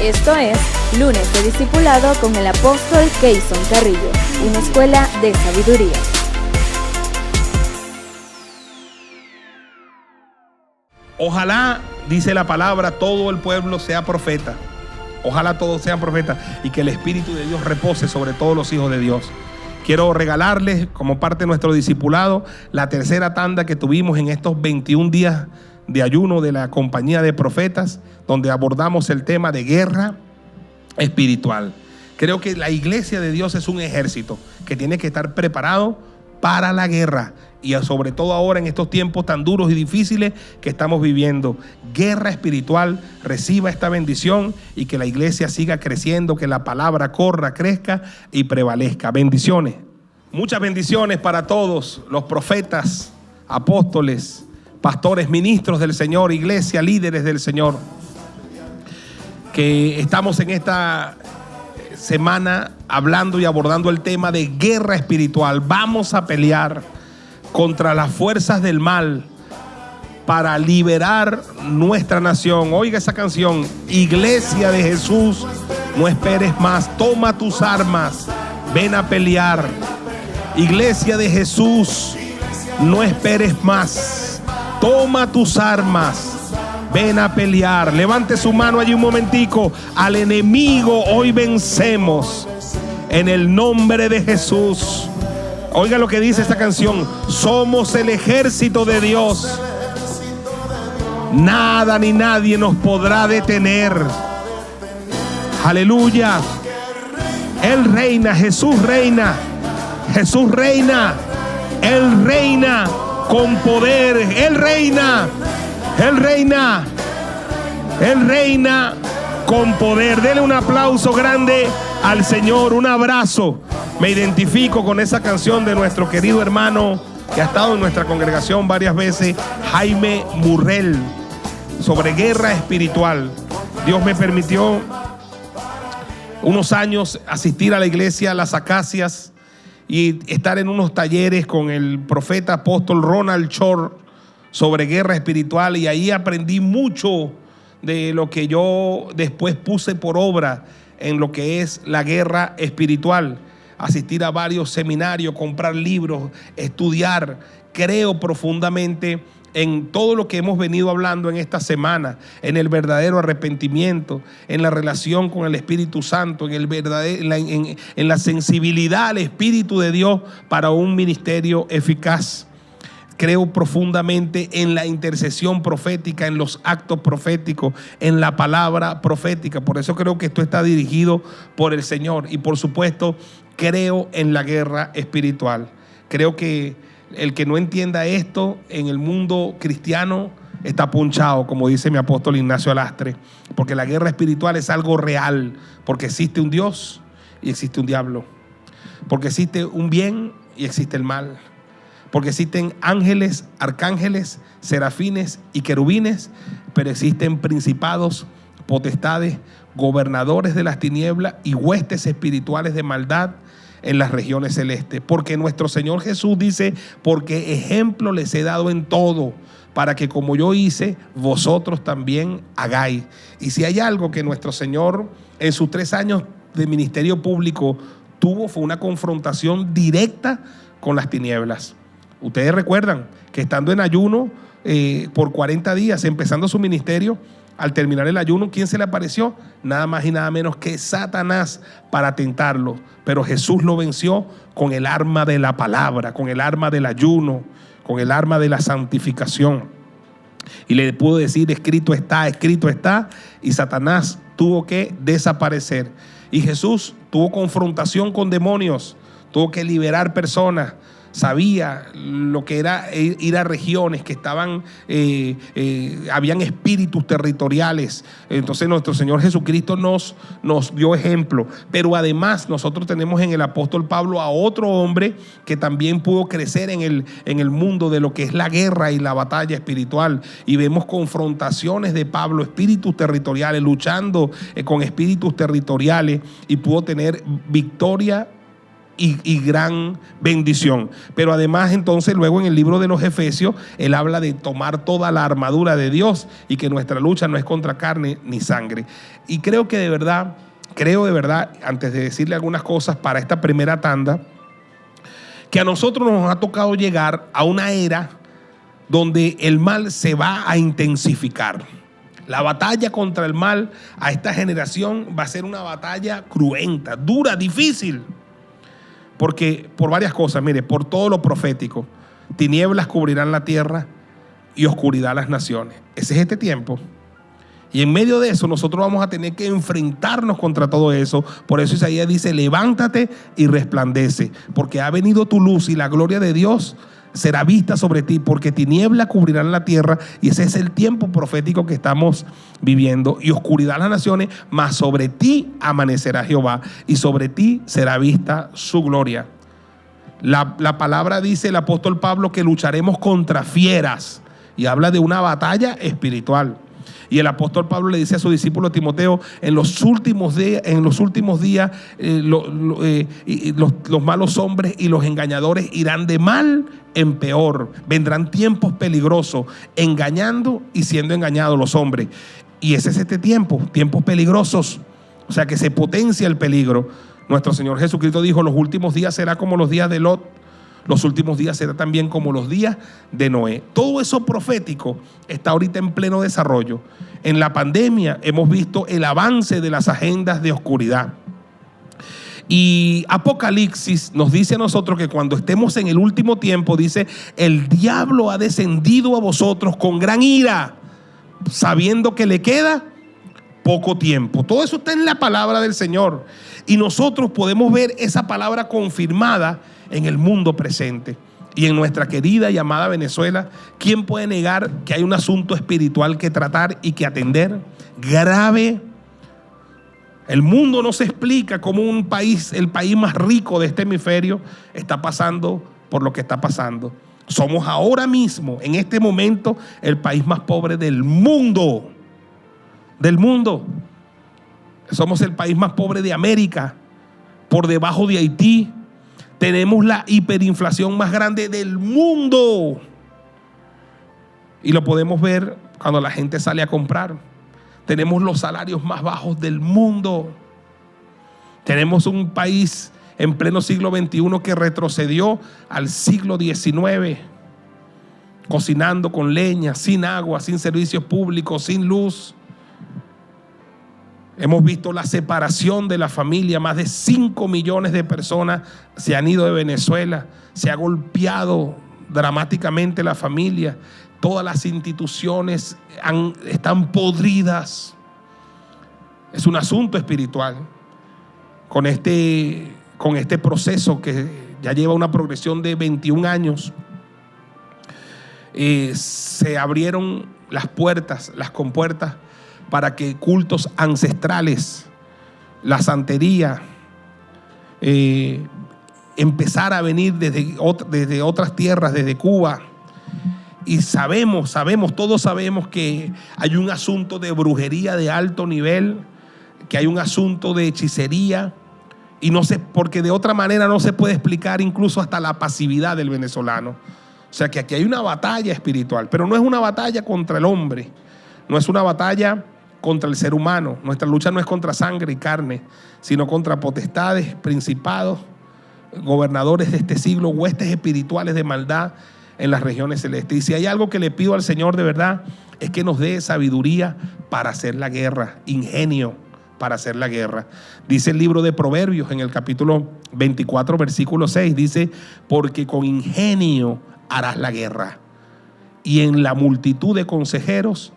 Esto es Lunes de Discipulado con el apóstol Keyson Carrillo, una escuela de sabiduría. Ojalá, dice la palabra, todo el pueblo sea profeta. Ojalá todos sean profetas y que el Espíritu de Dios repose sobre todos los hijos de Dios. Quiero regalarles, como parte de nuestro discipulado, la tercera tanda que tuvimos en estos 21 días de ayuno de la compañía de profetas, donde abordamos el tema de guerra espiritual. Creo que la iglesia de Dios es un ejército que tiene que estar preparado para la guerra, y sobre todo ahora en estos tiempos tan duros y difíciles que estamos viviendo. Guerra espiritual. Reciba esta bendición y que la iglesia siga creciendo, que la palabra corra, crezca y prevalezca. Bendiciones. Muchas bendiciones para todos los profetas, apóstoles, pastores, ministros del Señor, iglesia, líderes del Señor, que estamos en esta semana hablando y abordando el tema de guerra espiritual. Vamos a pelear contra las fuerzas del mal para liberar nuestra nación. Oiga esa canción: Iglesia de Jesús, no esperes más, toma tus armas, ven a pelear. Iglesia de Jesús, no esperes más, toma tus armas, ven a pelear. Levante su mano allí un momentico. Al enemigo hoy vencemos en el nombre de Jesús. Oiga lo que dice esta canción: somos el ejército de Dios. Nada ni nadie nos podrá detener. Aleluya. Él reina, Jesús reina. Jesús reina. Él reina con poder. Él reina. Él reina. Él reina con poder. Dele un aplauso grande al Señor, un abrazo. Me identifico con esa canción de nuestro querido hermano que ha estado en nuestra congregación varias veces, Jaime Murrell, sobre guerra espiritual. Dios me permitió unos años asistir a la iglesia Las Acacias y estar en unos talleres con el profeta apóstol Ronald Short sobre guerra espiritual, y ahí aprendí mucho de lo que yo después puse por obra en lo que es la guerra espiritual. Asistir a varios seminarios, comprar libros, estudiar. Creo profundamente en todo lo que hemos venido hablando en esta semana, en el verdadero arrepentimiento, en la relación con el Espíritu Santo, en la sensibilidad al Espíritu de Dios para un ministerio eficaz. Creo profundamente en la intercesión profética, en los actos proféticos, en la palabra profética. Por eso creo que esto está dirigido por el Señor. Y por supuesto, creo en la guerra espiritual. Creo que el que no entienda esto en el mundo cristiano está punchado, como dice mi apóstol Ignacio Alastre. Porque la guerra espiritual es algo real. Porque existe un Dios y existe un diablo. Porque existe un bien y existe el mal. Porque existen ángeles, arcángeles, serafines y querubines, pero existen principados, potestades, gobernadores de las tinieblas y huestes espirituales de maldad en las regiones celestes. Porque nuestro Señor Jesús dice: porque ejemplo les he dado en todo, para que como yo hice, vosotros también hagáis. Y si hay algo que nuestro Señor en sus 3 años de ministerio público tuvo, fue una confrontación directa con las tinieblas. Ustedes recuerdan que estando en ayuno por 40 días, empezando su ministerio, al terminar el ayuno, ¿quién se le apareció? Nada más y nada menos que Satanás para tentarlo. Pero Jesús lo venció con el arma de la palabra, con el arma del ayuno, con el arma de la santificación. Y le pudo decir: escrito está, y Satanás tuvo que desaparecer. Y Jesús tuvo confrontación con demonios, tuvo que liberar personas. Sabía lo que era ir a regiones que estaban, habían espíritus territoriales. Entonces nuestro Señor Jesucristo nos dio ejemplo. Pero además nosotros tenemos en el apóstol Pablo a otro hombre que también pudo crecer en el mundo de lo que es la guerra y la batalla espiritual. Y vemos confrontaciones de Pablo, espíritus territoriales, luchando con espíritus territoriales, y pudo tener victoria y gran bendición. Pero además entonces luego en el libro de los Efesios él habla de tomar toda la armadura de Dios y que nuestra lucha no es contra carne ni sangre. Y creo de verdad, antes de decirle algunas cosas para esta primera tanda, que a nosotros nos ha tocado llegar a una era donde el mal se va a intensificar. La batalla contra el mal a esta generación va a ser una batalla cruenta, dura, difícil. Porque por varias cosas, mire, por todo lo profético, tinieblas cubrirán la tierra y oscuridad las naciones. Ese es este tiempo. Y en medio de eso nosotros vamos a tener que enfrentarnos contra todo eso. Por eso Isaías dice: levántate y resplandece, porque ha venido tu luz y la gloria de Dios será vista sobre ti, porque tinieblas cubrirán la tierra. Y ese es el tiempo profético que estamos viviendo. Y oscuridad las naciones, mas sobre ti amanecerá Jehová y sobre ti será vista su gloria. La palabra dice el apóstol Pablo que lucharemos contra fieras y habla de una batalla espiritual. Y el apóstol Pablo le dice a su discípulo Timoteo: en los últimos días los malos hombres y los engañadores irán de mal en peor. Vendrán tiempos peligrosos, engañando y siendo engañados los hombres. Y ese es este tiempo, tiempos peligrosos. O sea que se potencia el peligro. Nuestro Señor Jesucristo dijo: los últimos días será como los días de Lot. Los últimos días serán también como los días de Noé. Todo eso profético está ahorita en pleno desarrollo. En la pandemia hemos visto el avance de las agendas de oscuridad. Y Apocalipsis nos dice a nosotros que cuando estemos en el último tiempo, dice: el diablo ha descendido a vosotros con gran ira, sabiendo que le queda poco tiempo. Todo eso está en la palabra del Señor. Y nosotros podemos ver esa palabra confirmada en el mundo presente. Y en nuestra querida y amada Venezuela, ¿quién puede negar que hay un asunto espiritual que tratar y que atender? Grave. El mundo no se explica cómo un país, el país más rico de este hemisferio, está pasando por lo que está pasando. Somos ahora mismo, en este momento, el país más pobre del mundo. Del mundo. Somos el país más pobre de América, por debajo de Haití. Tenemos la hiperinflación más grande del mundo. Y lo podemos ver cuando la gente sale a comprar. Tenemos los salarios más bajos del mundo. Tenemos un país en pleno siglo XXI que retrocedió al siglo XIX. Cocinando con leña, sin agua, sin servicios públicos, sin luz. Hemos visto la separación de la familia. Más de 5 millones de personas se han ido de Venezuela. Se ha golpeado dramáticamente la familia. Todas las instituciones están podridas. Es un asunto espiritual. Con este proceso que ya lleva una progresión de 21 años, se abrieron las puertas, las compuertas, para que cultos ancestrales, la santería, empezara a venir desde otras tierras, desde Cuba. Y todos sabemos que hay un asunto de brujería de alto nivel, que hay un asunto de hechicería, y no sé, porque de otra manera no se puede explicar incluso hasta la pasividad del venezolano. O sea que aquí hay una batalla espiritual, pero no es una batalla contra el hombre, no es una batalla contra el ser humano. Nuestra lucha no es contra sangre y carne, sino contra potestades, principados, gobernadores de este siglo, huestes espirituales de maldad en las regiones celestes. Y si hay algo que le pido al Señor de verdad, es que nos dé sabiduría para hacer la guerra, ingenio para hacer la guerra. Dice el libro de Proverbios en el capítulo 24, versículo 6, dice: porque con ingenio harás la guerra, y en la multitud de consejeros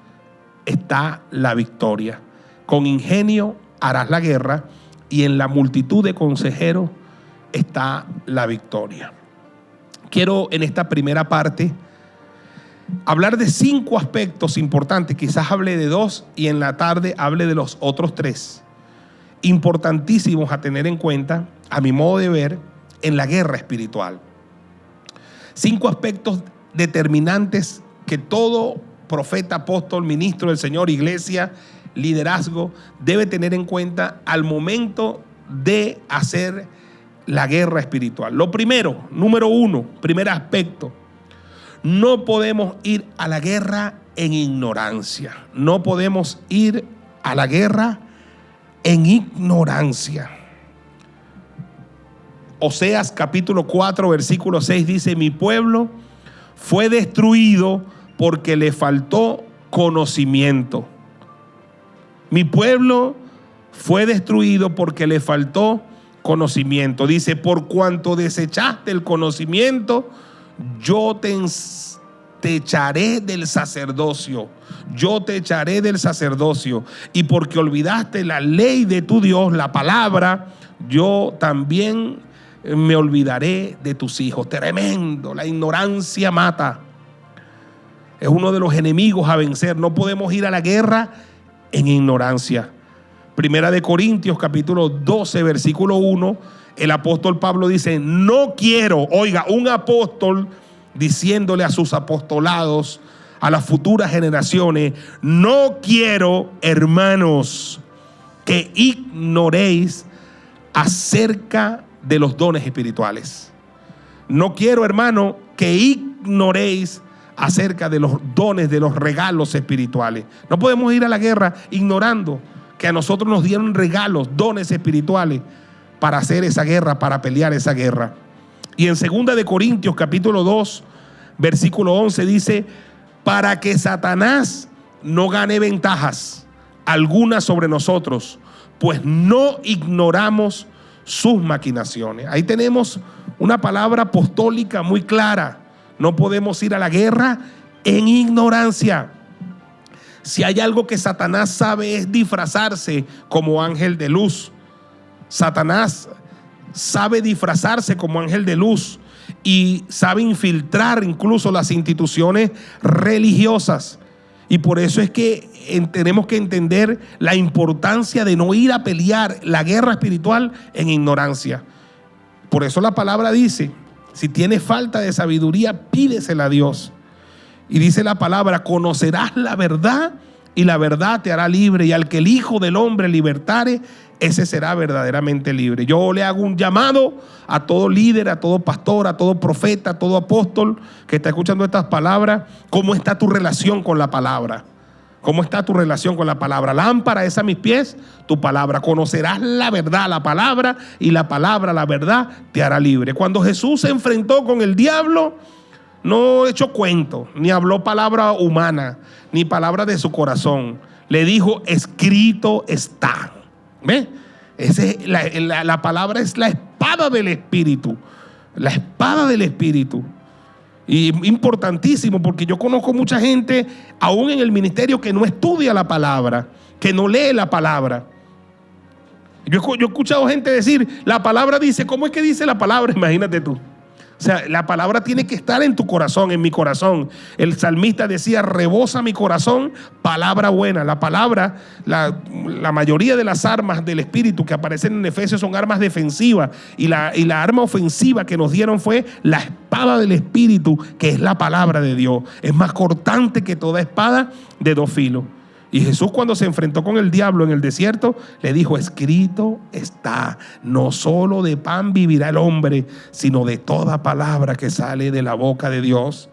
está la victoria. Con ingenio harás la guerra, y en la multitud de consejeros está la victoria. Quiero en esta primera parte hablar de 5 aspectos importantes. Quizás hable de 2 y en la tarde hable de los otros 3, importantísimos a tener en cuenta, a mi modo de ver, en la guerra espiritual. 5 aspectos determinantes que todo profeta, apóstol, ministro del Señor, iglesia, liderazgo debe tener en cuenta al momento de hacer la guerra espiritual. Lo primero, número uno, primer aspecto, no podemos ir a la guerra en ignorancia. No podemos ir a la guerra en ignorancia. Oseas capítulo 4 versículo 6 dice: mi pueblo fue destruido porque le faltó conocimiento. Mi pueblo fue destruido porque le faltó conocimiento. Dice: por cuanto desechaste el conocimiento, yo te echaré del sacerdocio. Yo te echaré del sacerdocio. Y porque olvidaste la ley de tu Dios, la palabra, yo también me olvidaré de tus hijos. Tremendo. La ignorancia mata. Es uno de los enemigos a vencer. No podemos ir a la guerra en ignorancia. Primera de Corintios capítulo 12 versículo 1, el apóstol Pablo dice: no quiero, oiga, un apóstol diciéndole a sus apostolados, a las futuras generaciones: no quiero, hermanos, que ignoréis acerca de los dones espirituales. No quiero, hermano, que ignoréis acerca de los dones, de los regalos espirituales. No podemos ir a la guerra ignorando que a nosotros nos dieron regalos, dones espirituales para hacer esa guerra, para pelear esa guerra. Y en 2 de Corintios capítulo 2 versículo 11 dice: para que Satanás no gane ventajas algunas sobre nosotros, pues no ignoramos sus maquinaciones. Ahí tenemos una palabra apostólica muy clara. No podemos ir a la guerra en ignorancia. Si hay algo que Satanás sabe es disfrazarse como ángel de luz. Satanás sabe disfrazarse como ángel de luz y sabe infiltrar incluso las instituciones religiosas. Y por eso es que tenemos que entender la importancia de no ir a pelear la guerra espiritual en ignorancia. Por eso la palabra dice: si tienes falta de sabiduría, pídesela a Dios. Y dice la palabra: conocerás la verdad y la verdad te hará libre, y al que el Hijo del Hombre libertare, ese será verdaderamente libre. Yo le hago un llamado a todo líder, a todo pastor, a todo profeta, a todo apóstol que está escuchando estas palabras. ¿Cómo está tu relación con la palabra? ¿Cómo está tu relación con la palabra? Lámpara es a mis pies tu palabra. Conocerás la verdad, la palabra, y la palabra, la verdad, te hará libre. Cuando Jesús se enfrentó con el diablo, no echó cuento, ni habló palabra humana, ni palabra de su corazón. Le dijo: escrito está. ¿Ve? La palabra es la espada del Espíritu. La espada del Espíritu. Y importantísimo, porque yo conozco mucha gente, aún en el ministerio, que no estudia la palabra, que no lee la palabra. Yo he escuchado gente decir: la palabra dice. ¿Cómo es que dice la palabra? Imagínate tú. O sea, la palabra tiene que estar en tu corazón, en mi corazón. El salmista decía: rebosa mi corazón palabra buena. La palabra, la mayoría de las armas del Espíritu que aparecen en Efesios son armas defensivas. Y la arma ofensiva que nos dieron fue la espada del Espíritu, que es la palabra de Dios. Es más cortante que toda espada de dos filos. Y Jesús, cuando se enfrentó con el diablo en el desierto, le dijo: escrito está, no solo de pan vivirá el hombre, sino de toda palabra que sale de la boca de Dios.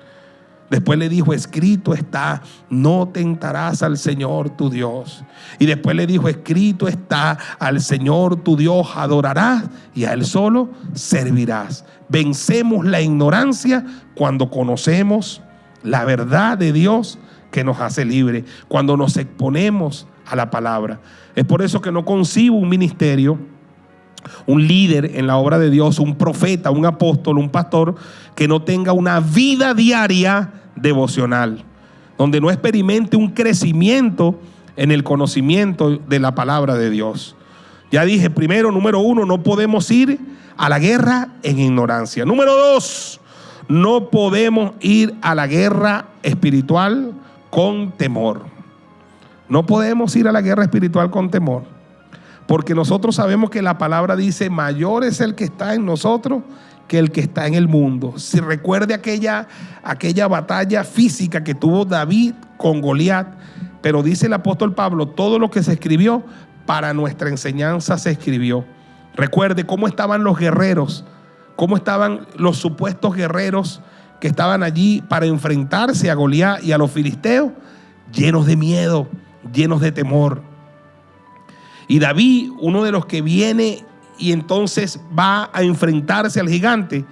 Después le dijo: escrito está, no tentarás al Señor tu Dios. Y después le dijo: escrito está, al Señor tu Dios adorarás y a Él solo servirás. Vencemos la ignorancia cuando conocemos la verdad de Dios, que nos hace libre, cuando nos exponemos a la palabra. Es por eso que no concibo un ministerio, un líder en la obra de Dios, un profeta, un apóstol, un pastor, que no tenga una vida diaria devocional, donde no experimente un crecimiento en el conocimiento de la palabra de Dios. Ya dije, primero, número uno, no podemos ir a la guerra en ignorancia. Número dos, no podemos ir a la guerra espiritual con temor. No podemos ir a la guerra espiritual con temor, porque nosotros sabemos que la palabra dice: mayor es el que está en nosotros que el que está en el mundo. Si recuerde aquella batalla física que tuvo David con Goliat, pero dice el apóstol Pablo: todo lo que se escribió para nuestra enseñanza se escribió. Recuerde cómo estaban los guerreros, cómo estaban los supuestos guerreros que estaban allí para enfrentarse a Goliat y a los filisteos, llenos de miedo, llenos de temor. Y David, uno de los que viene y entonces va a enfrentarse al gigante,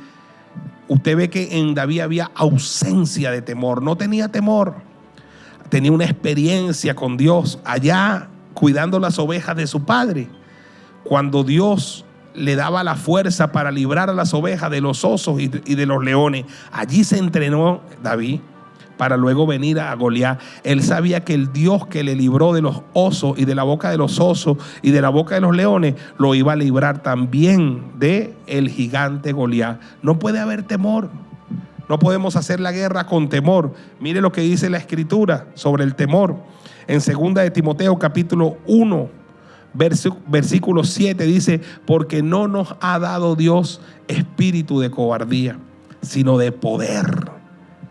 usted ve que en David había ausencia de temor, no tenía temor, tenía una experiencia con Dios allá cuidando las ovejas de su padre. Cuando Dios le daba la fuerza para librar a las ovejas de los osos y de los leones, allí se entrenó David para luego venir a Goliat. Él sabía que el Dios que le libró de los osos y de la boca de los osos y de la boca de los leones, lo iba a librar también de el gigante Goliat. No puede haber temor. No podemos hacer la guerra con temor. Mire lo que dice la Escritura sobre el temor. En 2 de Timoteo capítulo 1, versículo 7 dice: porque no nos ha dado Dios espíritu de cobardía, sino de poder.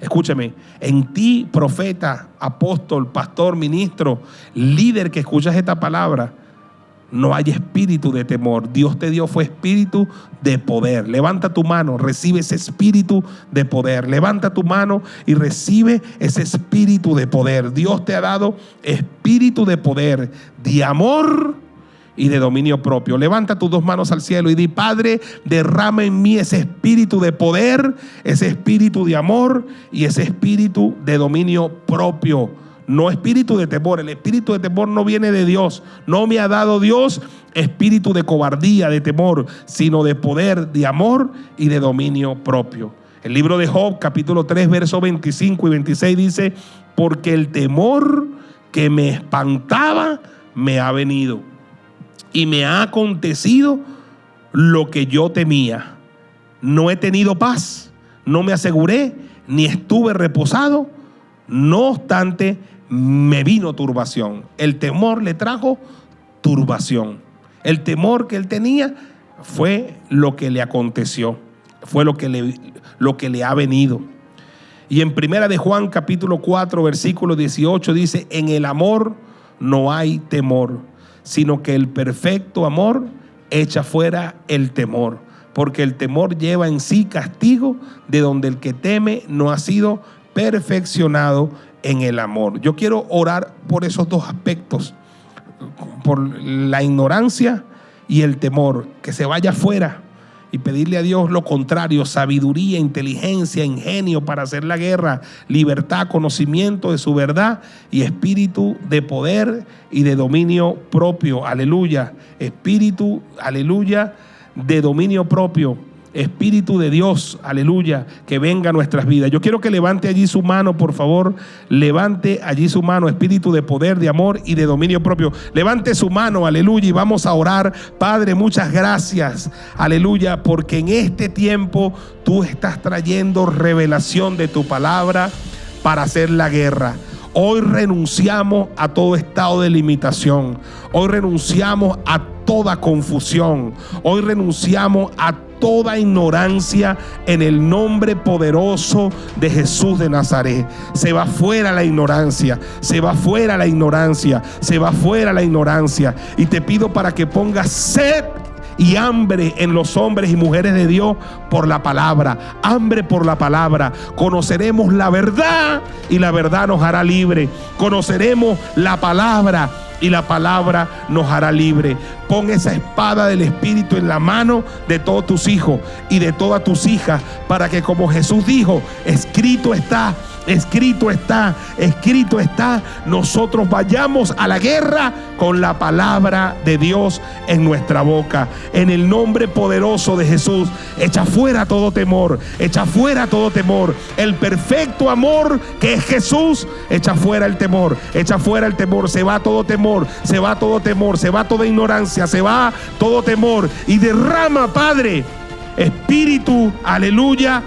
Escúchame, en ti, profeta, apóstol, pastor, ministro, líder que escuchas esta palabra, no hay espíritu de temor. Dios te dio fue espíritu de poder. Levanta tu mano, recibe ese espíritu de poder. Levanta tu mano y recibe ese espíritu de poder. Dios te ha dado espíritu de poder, de amor y de dominio propio. Levanta tus dos manos al cielo y di: Padre, derrama en mí ese espíritu de poder, ese espíritu de amor y ese espíritu de dominio propio. No espíritu de temor. El espíritu de temor no viene de Dios. No me ha dado Dios espíritu de cobardía, de temor, sino de poder, de amor y de dominio propio. El libro de Job, capítulo 3, versos 25 y 26 dice: porque el temor que me espantaba me ha venido, y me ha acontecido lo que yo temía. No he tenido paz, no me aseguré, ni estuve reposado. No obstante, me vino turbación. El temor le trajo turbación. El temor que él tenía fue lo que le aconteció, fue lo que le ha venido. Y en 1 de Juan capítulo 4 versículo 18 dice: en el amor no hay temor, sino que el perfecto amor echa fuera el temor, porque el temor lleva en sí castigo, de donde el que teme no ha sido perfeccionado en el amor. Yo quiero orar por esos dos aspectos, por la ignorancia y el temor, que se vaya fuera, y pedirle a Dios lo contrario: sabiduría, inteligencia, ingenio para hacer la guerra, libertad, conocimiento de su verdad y espíritu de poder y de dominio propio. Aleluya. Espíritu, aleluya, de dominio propio. Espíritu de Dios, aleluya, que venga a nuestras vidas. Yo quiero que levante allí su mano, por favor. Levante allí su mano. Espíritu de poder, de amor y de dominio propio. Levante su mano, aleluya, y vamos a orar. Padre, muchas gracias, aleluya, porque en este tiempo tú estás trayendo revelación de tu palabra para hacer la guerra. Hoy renunciamos a todo estado de limitación. Hoy renunciamos a toda confusión. Hoy renunciamos a toda ignorancia en el nombre poderoso de Jesús de Nazaret. Se va fuera la ignorancia, se va fuera la ignorancia, se va fuera la ignorancia. Y te pido para que pongas sed y hambre en los hombres y mujeres de Dios por la palabra, hambre por la palabra. Conoceremos la verdad y la verdad nos hará libre. Conoceremos la palabra y la palabra nos hará libre. Pon esa espada del Espíritu en la mano de todos tus hijos y de todas tus hijas, para que, como Jesús dijo, escrito está, escrito está, escrito está, nosotros vayamos a la guerra con la palabra de Dios en nuestra boca. En el nombre poderoso de Jesús, echa fuera todo temor, echa fuera todo temor. El perfecto amor que es Jesús, echa fuera el temor, echa fuera el temor. Se va todo temor, se va todo temor, se va toda ignorancia, se va todo temor. Y derrama, Padre, espíritu, aleluya,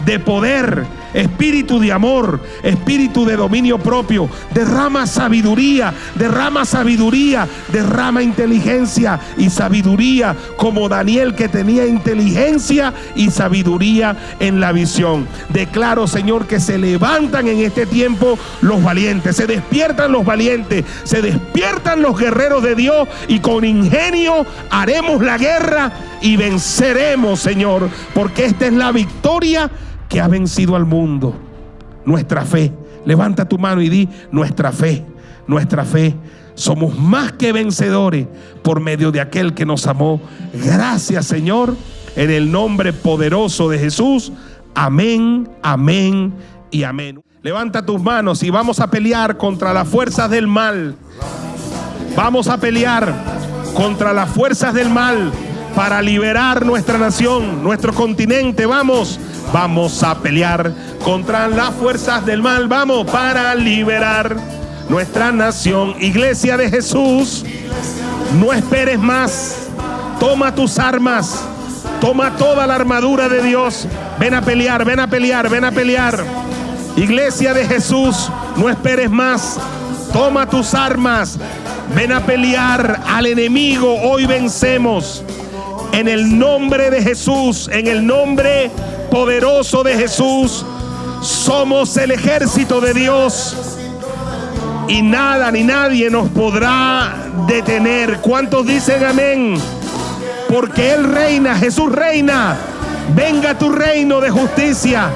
de poder, espíritu de amor, espíritu de dominio propio. Derrama sabiduría, derrama inteligencia y sabiduría, como Daniel, que tenía inteligencia y sabiduría en la visión. Declaro, Señor, que se levantan en este tiempo los valientes, se despiertan los valientes, se despiertan los guerreros de Dios, y con ingenio haremos la guerra y venceremos, Señor, porque esta es la victoria que ha vencido al mundo. Nuestra fe. Levanta tu mano y di: nuestra fe, nuestra fe. Somos más que vencedores por medio de aquel que nos amó. Gracias, Señor, en el nombre poderoso de Jesús. Amén, amén y amén. Levanta tus manos y vamos a pelear contra las fuerzas del mal. Vamos a pelear contra las fuerzas del mal para liberar nuestra nación, nuestro continente. Vamos a pelear contra las fuerzas del mal. Vamos, para liberar nuestra nación. Iglesia de Jesús, no esperes más. Toma tus armas, toma toda la armadura de Dios. Ven a pelear, ven a pelear, ven a pelear. Iglesia de Jesús, no esperes más. Toma tus armas, ven a pelear al enemigo. Hoy vencemos en el nombre de Jesús, en el nombre poderoso de Jesús. Somos el ejército de Dios y nada ni nadie nos podrá detener. ¿Cuántos dicen amén? Porque Él reina, Jesús reina. Venga tu reino de justicia,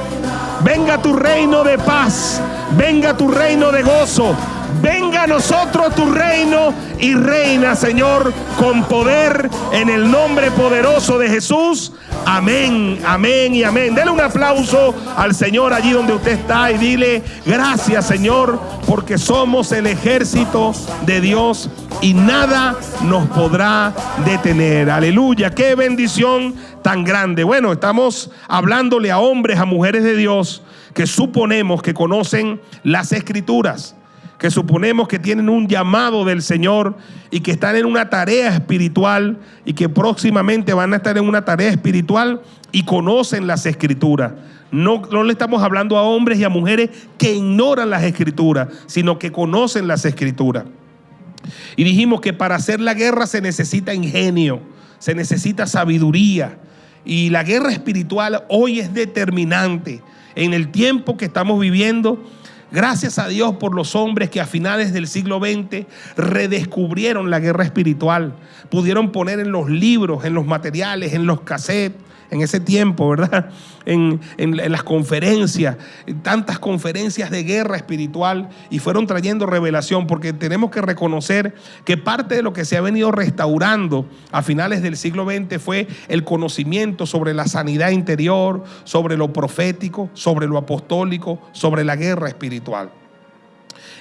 venga tu reino de paz, venga tu reino de gozo. Venga a nosotros tu reino y reina, Señor, con poder, en el nombre poderoso de Jesús. Amén, amén y amén. Dele un aplauso al Señor allí donde usted está y dile: gracias, Señor, porque somos el ejército de Dios y nada nos podrá detener. Aleluya, qué bendición tan grande. Bueno, estamos hablándole a hombres, a mujeres de Dios que suponemos que conocen las Escrituras, que suponemos que tienen un llamado del Señor y que están en una tarea espiritual y que próximamente van a estar en una tarea espiritual y conocen las Escrituras. No le estamos hablando a hombres y a mujeres que ignoran las Escrituras, sino que conocen las Escrituras. Y dijimos que para hacer la guerra se necesita ingenio, se necesita sabiduría, y la guerra espiritual hoy es determinante en el tiempo que estamos viviendo. Gracias a Dios por los hombres que a finales del siglo XX redescubrieron la guerra espiritual. Pudieron poner en los libros, en los materiales, en los cassettes, en ese tiempo, ¿verdad? En las conferencias, tantas conferencias de guerra espiritual, y fueron trayendo revelación, porque tenemos que reconocer que parte de lo que se ha venido restaurando a finales del siglo XX fue el conocimiento sobre la sanidad interior, sobre lo profético, sobre lo apostólico, sobre la guerra espiritual.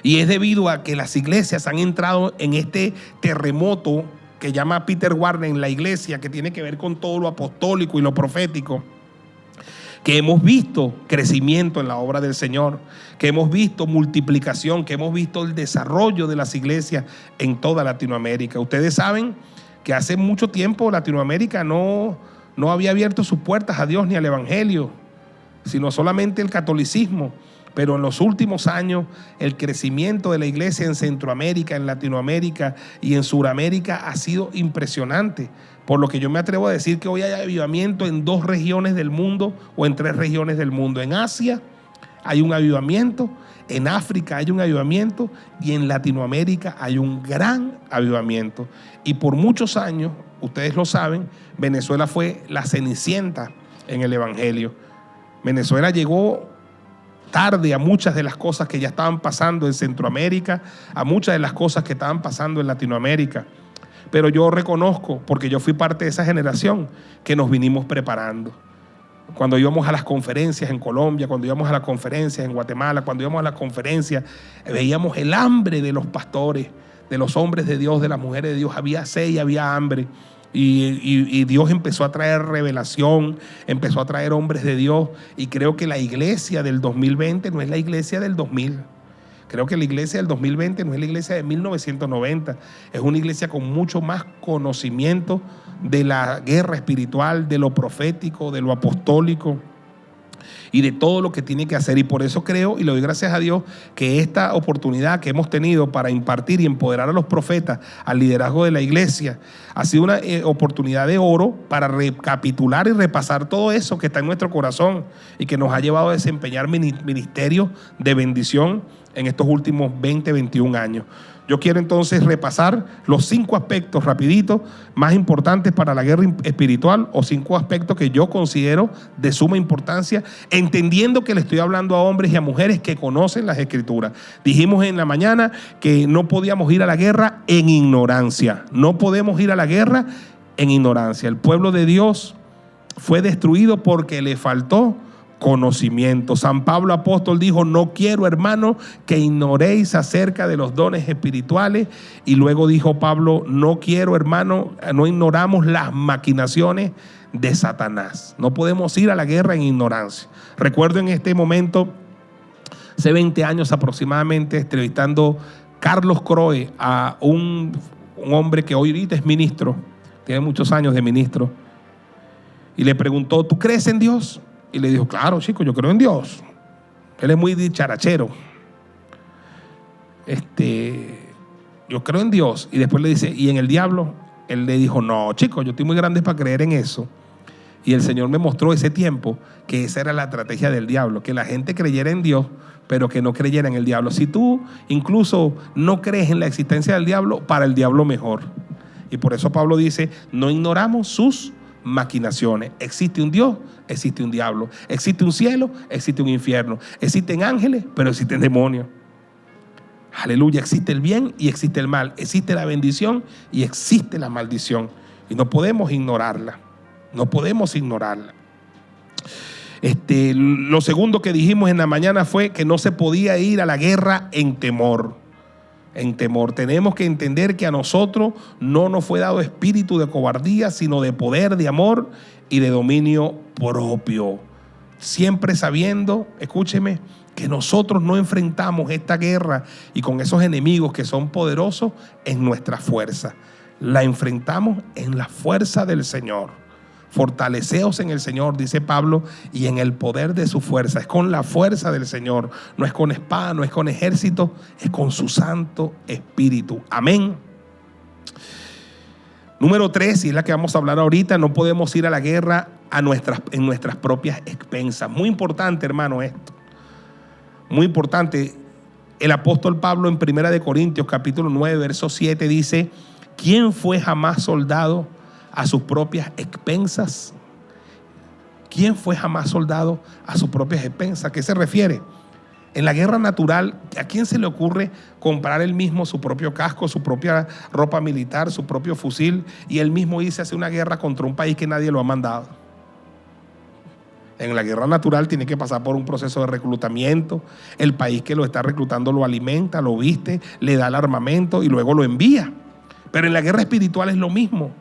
Y es debido a que las iglesias han entrado en este terremoto que llama Peter Warren en la iglesia, que tiene que ver con todo lo apostólico y lo profético, que hemos visto crecimiento en la obra del Señor, que hemos visto multiplicación, que hemos visto el desarrollo de las iglesias en toda Latinoamérica. Ustedes saben que hace mucho tiempo Latinoamérica no había abierto sus puertas a Dios ni al Evangelio, sino solamente el catolicismo. Pero en los últimos años el crecimiento de la iglesia en Centroamérica, en Latinoamérica y en Sudamérica ha sido impresionante. Por lo que yo me atrevo a decir que hoy hay avivamiento en 2 regiones del mundo o en 3 regiones del mundo. En Asia hay un avivamiento, en África hay un avivamiento y en Latinoamérica hay un gran avivamiento. Y por muchos años, ustedes lo saben, Venezuela fue la cenicienta en el Evangelio. Venezuela llegó tarde a muchas de las cosas que ya estaban pasando en Centroamérica, a muchas de las cosas que estaban pasando en Latinoamérica. Pero yo reconozco, porque yo fui parte de esa generación, que nos vinimos preparando. Cuando íbamos a las conferencias en Colombia, cuando íbamos a las conferencias en Guatemala, cuando íbamos a las conferencias, veíamos el hambre de los pastores, de los hombres de Dios, de las mujeres de Dios. Había sed y había hambre. Y Dios empezó a traer revelación, empezó a traer hombres de Dios. Y creo que la iglesia del 2020 no es la iglesia del 2000. Creo que la iglesia del 2020 no es la iglesia de 1990. Es una iglesia con mucho más conocimiento de la guerra espiritual, de lo profético, de lo apostólico. y de todo lo que tiene que hacer. Y por eso creo y le doy gracias a Dios que esta oportunidad que hemos tenido para impartir y empoderar a los profetas al liderazgo de la iglesia ha sido una oportunidad de oro para recapitular y repasar todo eso que está en nuestro corazón y que nos ha llevado a desempeñar ministerios de bendición en estos últimos 20, 21 años. Yo quiero entonces repasar los 5 aspectos rapidito más importantes para la guerra espiritual, o 5 aspectos que yo considero de suma importancia, entendiendo que le estoy hablando a hombres y a mujeres que conocen las Escrituras. Dijimos en la mañana que no podíamos ir a la guerra en ignorancia. No podemos ir a la guerra en ignorancia. El pueblo de Dios fue destruido porque le faltó conocimiento. San Pablo apóstol dijo: no quiero, hermano, que ignoréis acerca de los dones espirituales. Y luego dijo Pablo: no quiero, hermano, no ignoramos las maquinaciones de Satanás. No podemos ir a la guerra en ignorancia. Recuerdo en este momento, hace 20 años aproximadamente, entrevistando Carlos Croe, a un hombre que hoy ahorita es ministro, tiene muchos años de ministro, y le preguntó: ¿tú crees en Dios? Y le dijo: claro, chico, yo creo en Dios. Él es muy dicharachero. Yo creo en Dios. Y después le dice: ¿y en el diablo? Él le dijo: no, chico, yo estoy muy grande para creer en eso. Y el Señor me mostró ese tiempo que esa era la estrategia del diablo, que la gente creyera en Dios, pero que no creyera en el diablo. Si tú incluso no crees en la existencia del diablo, para el diablo mejor. Y por eso Pablo dice: no ignoramos sus maquinaciones. Existe un Dios, existe un diablo. Existe un cielo, existe un infierno. Existen ángeles, pero existen demonios. Aleluya. Existe el bien y existe el mal. Existe la bendición y existe la maldición. Y no podemos ignorarla. No podemos ignorarla. Lo segundo que dijimos en la mañana fue que no se podía ir a la guerra en temor. En temor. Tenemos que entender que a nosotros no nos fue dado espíritu de cobardía, sino de poder, de amor y de dominio propio. Siempre sabiendo, escúcheme, que nosotros no enfrentamos esta guerra y con esos enemigos que son poderosos en nuestra fuerza. La enfrentamos en la fuerza del Señor. Fortaleceos en el Señor, dice Pablo, y en el poder de su fuerza. Es con la fuerza del Señor. No es con espada, no es con ejército, es con su Santo Espíritu. Amén. Número 3, y es la que vamos a hablar ahorita: no podemos ir a la guerra en nuestras propias expensas. Muy importante, hermano, esto. Muy importante. El apóstol Pablo en 1 Corintios capítulo 9, verso 7 dice: ¿quién fue jamás soldado a sus propias expensas? ¿Quién fue jamás soldado a sus propias expensas? ¿A qué se refiere? En la guerra natural, ¿a quién se le ocurre comprar él mismo su propio casco, su propia ropa militar, su propio fusil, y él mismo irse a hacer una guerra contra un país que nadie lo ha mandado? En la guerra natural tiene que pasar por un proceso de reclutamiento. El país que lo está reclutando lo alimenta, lo viste, le da el armamento y luego lo envía. Pero en la guerra espiritual es lo mismo.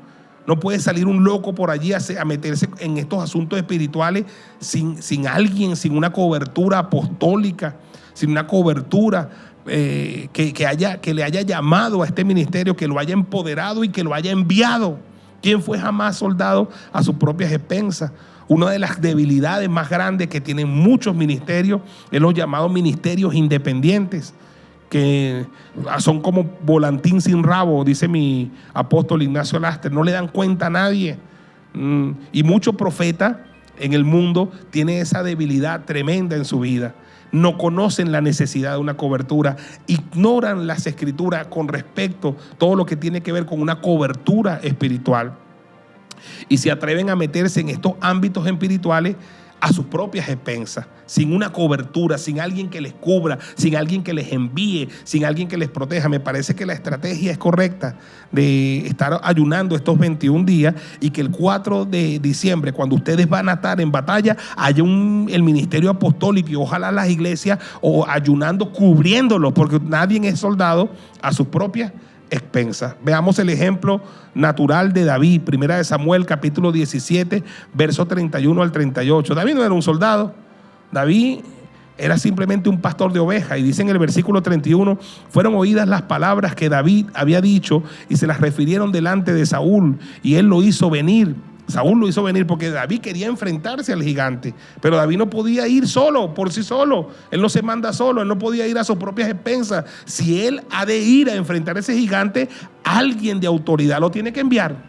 No puede salir un loco por allí a meterse en estos asuntos espirituales sin alguien, sin una cobertura apostólica, sin una cobertura que le haya llamado a este ministerio, que lo haya empoderado y que lo haya enviado. ¿Quién fue jamás soldado a sus propias expensas? Una de las debilidades más grandes que tienen muchos ministerios es los llamados ministerios independientes, que son como volantín sin rabo, dice mi apóstol Ignacio Laster. No le dan cuenta a nadie. Y muchos profetas en el mundo tienen esa debilidad tremenda en su vida. No conocen la necesidad de una cobertura, ignoran las escrituras con respecto a todo lo que tiene que ver con una cobertura espiritual, y se atreven a meterse en estos ámbitos espirituales a sus propias expensas, sin una cobertura, sin alguien que les cubra, sin alguien que les envíe, sin alguien que les proteja. Me parece que la estrategia es correcta de estar ayunando estos 21 días y que el 4 de diciembre, cuando ustedes van a estar en batalla, haya el ministerio apostólico y ojalá las iglesias o ayunando, cubriéndolo, porque nadie es soldado a sus propias expensas. Veamos el ejemplo natural de David. 1 Samuel capítulo 17, verso 31 al 38. David no era un soldado. David era simplemente un pastor de ovejas. Y dice en el versículo 31: fueron oídas las palabras que David había dicho y se las refirieron delante de Saúl, y él lo hizo venir Saúl lo hizo venir porque David quería enfrentarse al gigante, pero David no podía ir solo, por sí solo. Él no se manda solo, él no podía ir a sus propias expensas. Si él ha de ir a enfrentar a ese gigante, alguien de autoridad lo tiene que enviar.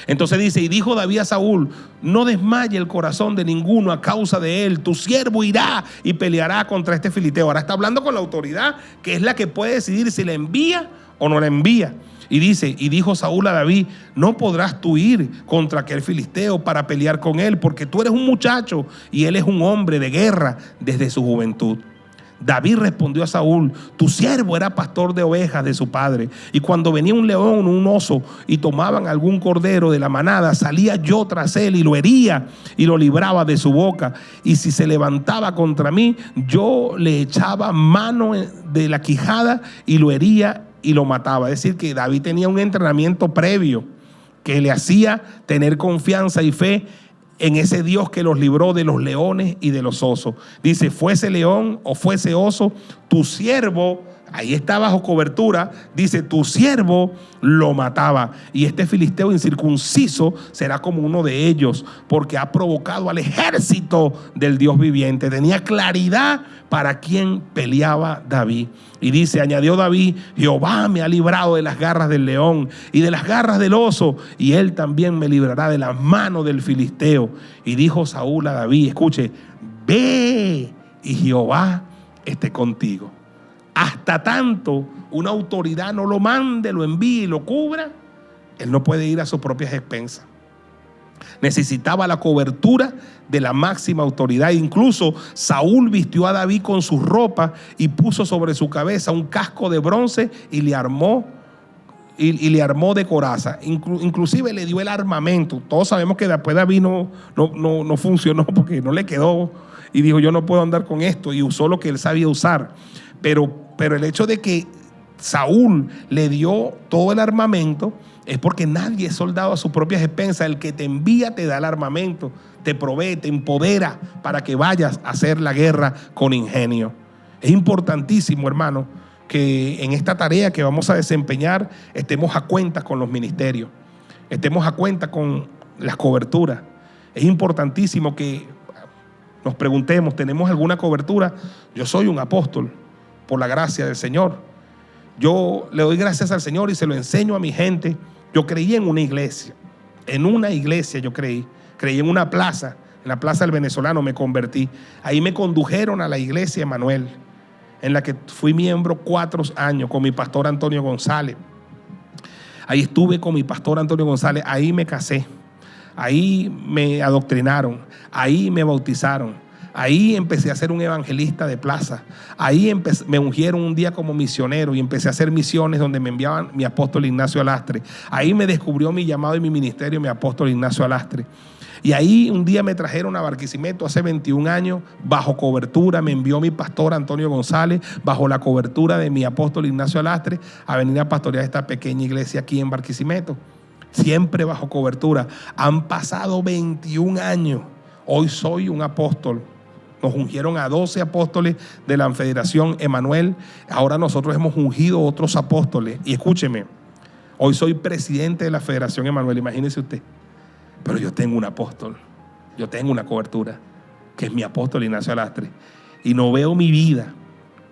Entonces dice, y dijo David a Saúl, no desmaye el corazón de ninguno a causa de él, tu siervo irá y peleará contra este filisteo. Ahora está hablando con la autoridad, que es la que puede decidir si la envía o no la envía. Y dice, y dijo Saúl a David, no podrás tú ir contra aquel filisteo para pelear con él, porque tú eres un muchacho y él es un hombre de guerra desde su juventud. David respondió a Saúl, tu siervo era pastor de ovejas de su padre, y cuando venía un león o un oso y tomaban algún cordero de la manada, salía yo tras él y lo hería y lo libraba de su boca, y si se levantaba contra mí, yo le echaba mano de la quijada y lo hería y lo mataba. Es decir, que David tenía un entrenamiento previo que le hacía tener confianza y fe en ese Dios que los libró de los leones y de los osos. Dice, fuese león o fuese oso, tu siervo, ahí está bajo cobertura, dice, tu siervo lo mataba. Y este filisteo incircunciso será como uno de ellos, porque ha provocado al ejército del Dios viviente. Tenía claridad para quién peleaba David. Y dice, añadió David, Jehová me ha librado de las garras del león y de las garras del oso, y él también me librará de las manos del filisteo. Y dijo Saúl a David, escuche, ve y Jehová esté contigo. Hasta tanto una autoridad no lo mande, lo envíe y lo cubra, él no puede ir a sus propias expensas. Necesitaba la cobertura de la máxima autoridad. Incluso Saúl vistió a David con sus ropas y puso sobre su cabeza un casco de bronce y le armó de coraza. Inclusive le dio el armamento. Todos sabemos que después David no funcionó porque no le quedó y dijo, yo no puedo andar con esto, y usó lo que él sabía usar. Pero el hecho de que Saúl le dio todo el armamento es porque nadie es soldado a sus propias expensas. El que te envía te da el armamento, te provee, te empodera para que vayas a hacer la guerra con ingenio. Es importantísimo, hermano, que en esta tarea que vamos a desempeñar estemos a cuenta con los ministerios, estemos a cuenta con las coberturas. Es importantísimo que nos preguntemos, ¿tenemos alguna cobertura? Yo soy un apóstol por la gracia del Señor. Yo le doy gracias al Señor y se lo enseño a mi gente. Yo creí en una iglesia yo creí en una plaza, en la Plaza del Venezolano me convertí. Ahí me condujeron a la iglesia Emanuel, en la que fui miembro 4 años con mi pastor Antonio González. Ahí estuve con mi pastor Antonio González, ahí me casé, ahí me adoctrinaron, ahí me bautizaron. Ahí empecé a ser un evangelista de plaza. Ahí me ungieron un día como misionero y empecé a hacer misiones donde me enviaban mi apóstol Ignacio Alastre. Ahí me descubrió mi llamado y mi ministerio mi apóstol Ignacio Alastre. Y ahí un día me trajeron a Barquisimeto hace 21 años bajo cobertura. Me envió mi pastor Antonio González bajo la cobertura de mi apóstol Ignacio Alastre a venir a pastorear esta pequeña iglesia aquí en Barquisimeto. Siempre bajo cobertura. Han pasado 21 años. Hoy soy un apóstol. Nos ungieron a 12 apóstoles de la Federación Emanuel. Ahora nosotros hemos ungido otros apóstoles. Y escúcheme, hoy soy presidente de la Federación Emanuel, imagínese usted. Pero yo tengo un apóstol, yo tengo una cobertura, que es mi apóstol Ignacio Alastre. Y no veo mi vida,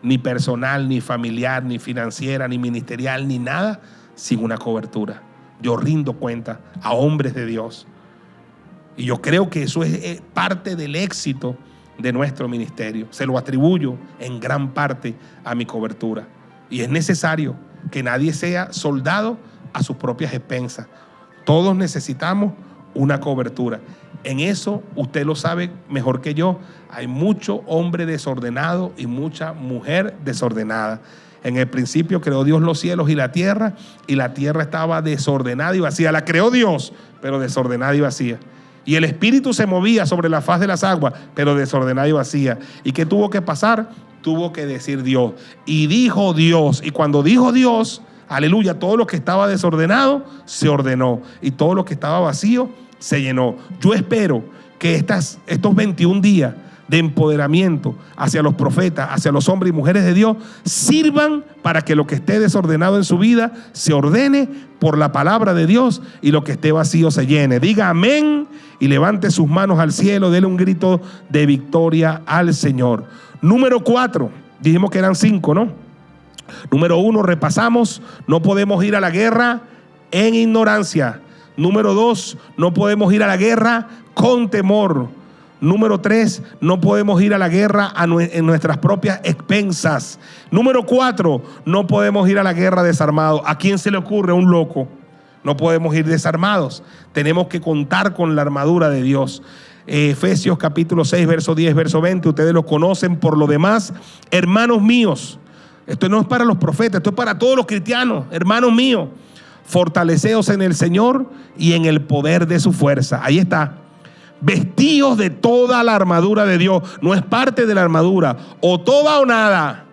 ni personal, ni familiar, ni financiera, ni ministerial, ni nada, sin una cobertura. Yo rindo cuenta a hombres de Dios. Y yo creo que eso es parte del éxito de nuestro ministerio. Se lo atribuyo en gran parte a mi cobertura. Y es necesario que nadie sea soldado a sus propias expensas. Todos necesitamos una cobertura. En eso, usted lo sabe mejor que yo, hay mucho hombre desordenado y mucha mujer desordenada. En el principio creó Dios los cielos y la tierra estaba desordenada y vacía. La creó Dios, pero desordenada y vacía. Y el Espíritu se movía sobre la faz de las aguas, pero desordenada y vacía. ¿Y qué tuvo que pasar? Tuvo que decir Dios. Y dijo Dios. Y cuando dijo Dios, aleluya, todo lo que estaba desordenado se ordenó. Y todo lo que estaba vacío se llenó. Yo espero que estos 21 días de empoderamiento hacia los profetas, hacia los hombres y mujeres de Dios, sirvan para que lo que esté desordenado en su vida se ordene por la palabra de Dios y lo que esté vacío se llene. Diga amén y levante sus manos al cielo, dele un grito de victoria al Señor. Número 4, dijimos que eran 5, ¿no? Número 1, repasamos, no podemos ir a la guerra en ignorancia. Número 2, no podemos ir a la guerra con temor. Número 3, no podemos ir a la guerra en nuestras propias expensas. Número 4, no podemos ir a la guerra desarmados. ¿A quién se le ocurre? A un loco. No podemos ir desarmados. Tenemos que contar con la armadura de Dios. Efesios capítulo 6, verso 10, verso 20. Ustedes lo conocen. Por lo demás, hermanos míos, esto no es para los profetas, esto es para todos los cristianos. Hermanos míos, fortaleceos en el Señor y en el poder de su fuerza. Ahí está. Vestidos de toda la armadura de Dios. No es parte de la armadura, o toda o nada,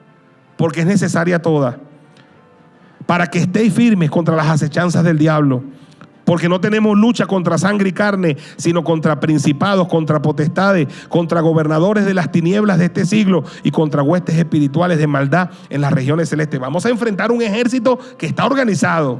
porque es necesaria toda, para que estéis firmes contra las acechanzas del diablo. Porque no tenemos lucha contra sangre y carne, sino contra principados, contra potestades, contra gobernadores de las tinieblas de este siglo y contra huestes espirituales de maldad en las regiones celestes. Vamos a enfrentar un ejército que está organizado.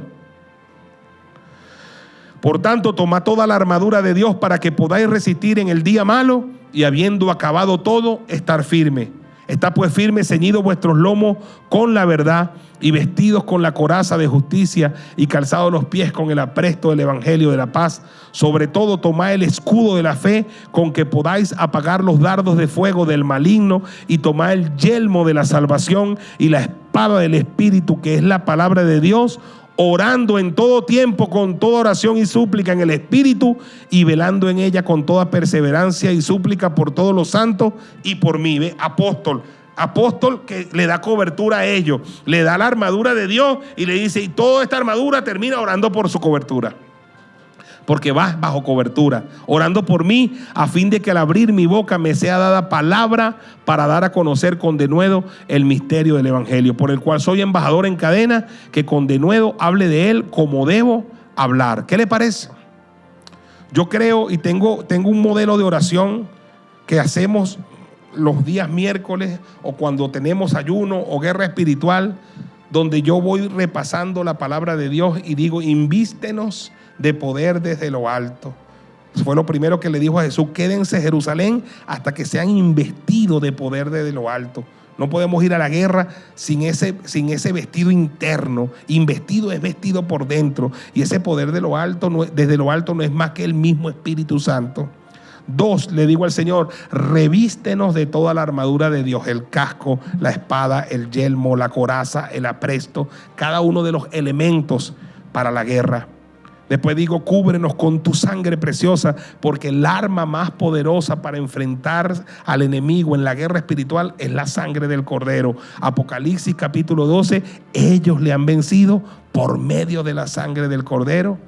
Por tanto, tomad toda la armadura de Dios para que podáis resistir en el día malo y, habiendo acabado todo, estar firme. Está pues firme, ceñidos vuestros lomos con la verdad y vestidos con la coraza de justicia y calzados los pies con el apresto del evangelio de la paz. Sobre todo, tomad el escudo de la fe con que podáis apagar los dardos de fuego del maligno, y tomad el yelmo de la salvación y la espada del Espíritu, que es la palabra de Dios, orando en todo tiempo con toda oración y súplica en el Espíritu, y velando en ella con toda perseverancia y súplica por todos los santos y por mí. ¿Ve? Apóstol que le da cobertura a ellos, le da la armadura de Dios y le dice, y toda esta armadura termina orando por su cobertura. Porque vas bajo cobertura, orando por mí, a fin de que al abrir mi boca me sea dada palabra para dar a conocer con denuedo el misterio del evangelio, por el cual soy embajador en cadena, que con denuedo hable de él como debo hablar. ¿Qué le parece? Yo creo y tengo un modelo de oración que hacemos los días miércoles o cuando tenemos ayuno o guerra espiritual, donde yo voy repasando la palabra de Dios y digo, invístenos de poder desde lo alto. Eso fue lo primero que le dijo a Jesús: quédense en Jerusalén hasta que sean investidos de poder desde lo alto. No podemos ir a la guerra sin ese vestido interno. Investido es vestido por dentro, y ese poder de lo alto desde lo alto no es más que el mismo Espíritu Santo. 2, le digo al Señor, revístenos de toda la armadura de Dios: el casco, la espada, el yelmo, la coraza, el apresto, cada uno de los elementos para la guerra. Después digo, cúbrenos con tu sangre preciosa, porque el arma más poderosa para enfrentar al enemigo en la guerra espiritual es la sangre del Cordero. Apocalipsis capítulo 12, ellos le han vencido por medio de la sangre del Cordero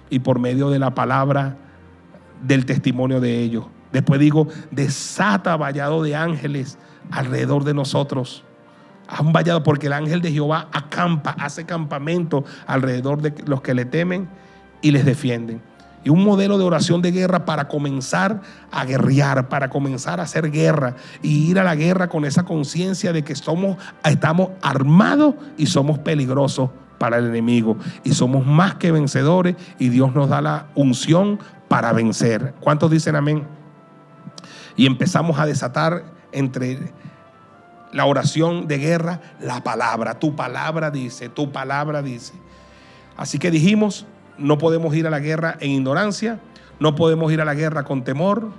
y por medio de la palabra del testimonio de ellos. Después digo, desata vallado de ángeles alrededor de nosotros. Haz un vallado, porque el ángel de Jehová acampa, hace campamento alrededor de los que le temen y les defienden. Y un modelo de oración de guerra para comenzar a guerrear, para comenzar a hacer guerra y ir a la guerra con esa conciencia de que estamos armados y somos peligrosos para el enemigo, y somos más que vencedores, y Dios nos da la unción para vencer. ¿Cuántos dicen amén? Y empezamos a desatar entre la oración de guerra la palabra. Tu palabra dice, tu palabra dice. Así que dijimos, no podemos ir a la guerra en ignorancia, no podemos ir a la guerra con temor,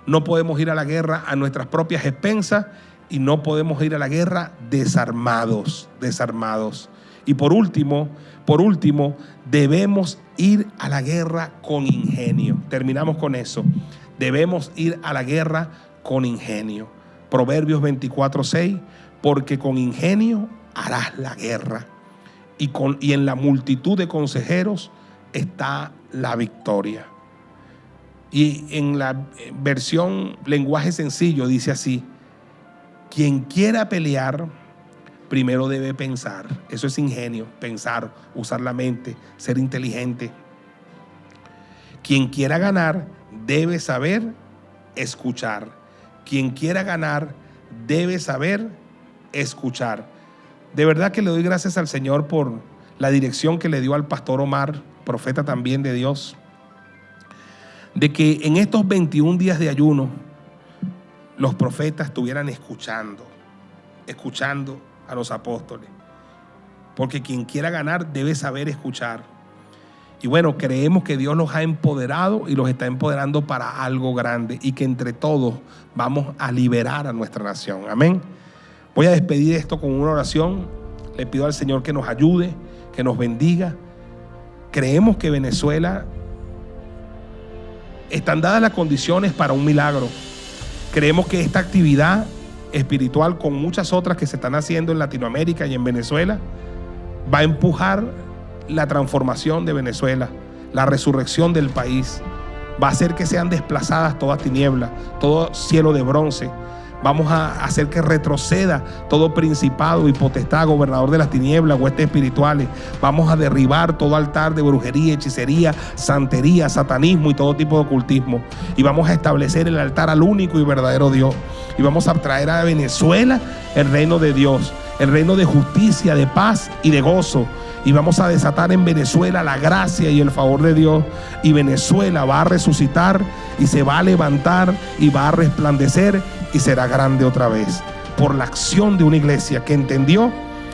no podemos ir a la guerra a nuestras propias expensas, y no podemos ir a la guerra desarmados. Y por último, debemos ir a la guerra con ingenio. Terminamos con eso. Debemos ir a la guerra con ingenio. Proverbios 24:6, porque con ingenio harás la guerra, y en la multitud de consejeros está la victoria. Y en la versión lenguaje sencillo dice así: quien quiera pelear, primero debe pensar. Eso es ingenio, pensar, usar la mente, ser inteligente. Quien quiera ganar, debe saber escuchar. Quien quiera ganar debe saber escuchar. De verdad que le doy gracias al Señor por la dirección que le dio al pastor Omar, profeta también de Dios, de que en estos 21 días de ayuno los profetas estuvieran escuchando a los apóstoles. Porque quien quiera ganar debe saber escuchar. Y bueno, creemos que Dios los ha empoderado y los está empoderando para algo grande y que entre todos vamos a liberar a nuestra nación. Amén. Voy a despedir esto con una oración. Le pido al Señor que nos ayude, que nos bendiga. Creemos que Venezuela están dadas las condiciones para un milagro. Creemos que esta actividad espiritual, con muchas otras que se están haciendo en Latinoamérica y en Venezuela, va a empujar la transformación de Venezuela, la resurrección del país. Va a hacer que sean desplazadas todas tinieblas, todo cielo de bronce. Vamos a hacer que retroceda todo principado y potestad, gobernador de las tinieblas, huestes espirituales. Vamos a derribar todo altar de brujería, hechicería, santería, satanismo y todo tipo de ocultismo. Y vamos a establecer el altar al único y verdadero Dios. Y vamos a traer a Venezuela el reino de Dios, el reino de justicia, de paz y de gozo. Y vamos a desatar en Venezuela la gracia y el favor de Dios. Y Venezuela va a resucitar y se va a levantar y va a resplandecer y será grande otra vez. Por la acción de una iglesia que entendió,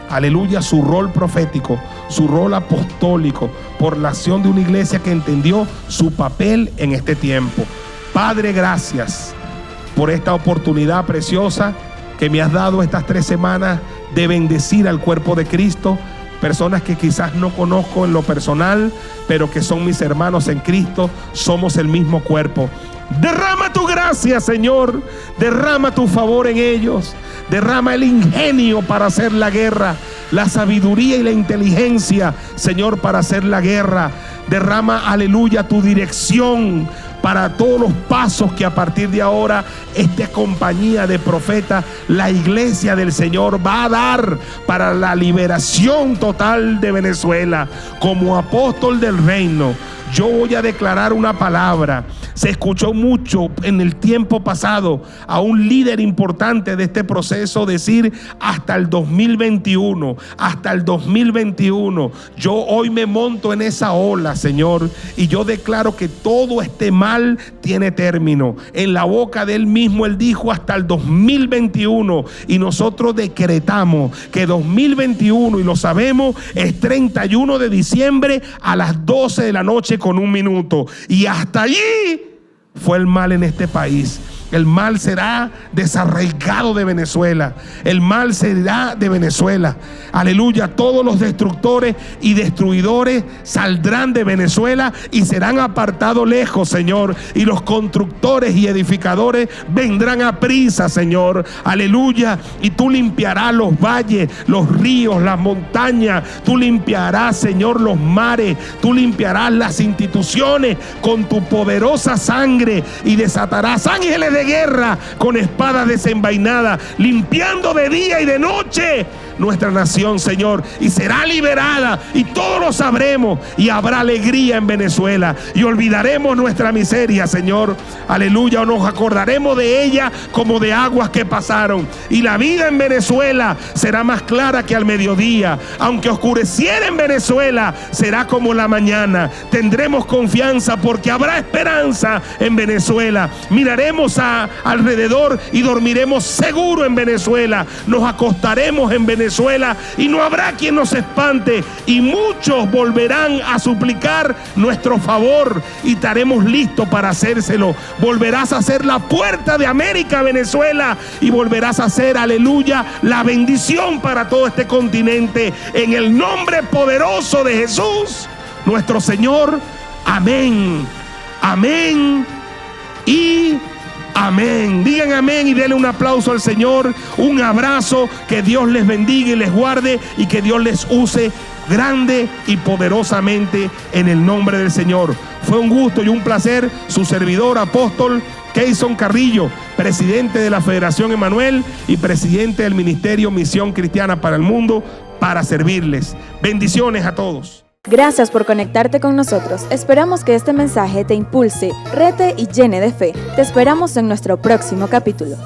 aleluya, su rol profético, su rol apostólico. Por la acción de una iglesia que entendió su papel en este tiempo. Padre, gracias por esta oportunidad preciosa que me has dado estas 3 semanas de bendecir al cuerpo de Cristo. Personas que quizás no conozco en lo personal, pero que son mis hermanos en Cristo. Somos el mismo cuerpo. Derrama tu gracia, Señor. Derrama tu favor en ellos. Derrama el ingenio para hacer la guerra, la sabiduría y la inteligencia, Señor, para hacer la guerra. Derrama, aleluya, tu dirección para todos los pasos que a partir de ahora esta compañía de profetas, la iglesia del Señor, va a dar para la liberación total de Venezuela. Como apóstol del reino, yo voy a declarar una palabra. Se escuchó mucho en el tiempo pasado a un líder importante de este proceso decir hasta el 2021, hasta el 2021. Yo hoy me monto en esa ola, Señor, y yo declaro que todo este mal tiene término. En la boca de él mismo él dijo hasta el 2021, y nosotros decretamos que 2021, y lo sabemos, es 31 de diciembre a las 12 de la noche con 1 minuto, y hasta allí fue el mal en este país. El mal será desarraigado de Venezuela. El mal será de Venezuela. Aleluya. Todos los destructores y destruidores saldrán de Venezuela y serán apartados lejos, Señor. Y los constructores y edificadores vendrán a prisa, Señor. Aleluya. Y tú limpiarás los valles, los ríos, las montañas. Tú limpiarás, Señor, los mares. Tú limpiarás las instituciones con tu poderosa sangre y desatarás ángeles de guerra con espadas desenvainadas, limpiando de día y de noche nuestra nación, Señor, y será liberada, y todos lo sabremos, y habrá alegría en Venezuela, y olvidaremos nuestra miseria, Señor, aleluya, o nos acordaremos de ella como de aguas que pasaron, y la vida en Venezuela será más clara que al mediodía. Aunque oscureciera en Venezuela, será como la mañana. Tendremos confianza porque habrá esperanza en Venezuela. Miraremos alrededor y dormiremos seguro en Venezuela. Nos acostaremos en Venezuela y no habrá quien nos espante, y muchos volverán a suplicar nuestro favor y estaremos listos para hacérselo. Volverás a ser la puerta de América, Venezuela, y volverás a ser, aleluya, la bendición para todo este continente, en el nombre poderoso de Jesús nuestro Señor. Amén, amén y amén. Digan amén y denle un aplauso al Señor, un abrazo. Que Dios les bendiga y les guarde, y que Dios les use grande y poderosamente en el nombre del Señor. Fue un gusto y un placer. Su servidor apóstol Keyson Carrillo, presidente de la Federación Emanuel y presidente del Ministerio Misión Cristiana para el Mundo, para servirles. Bendiciones a todos. Gracias por conectarte con nosotros. Esperamos que este mensaje te impulse, rete y llene de fe. Te esperamos en nuestro próximo capítulo.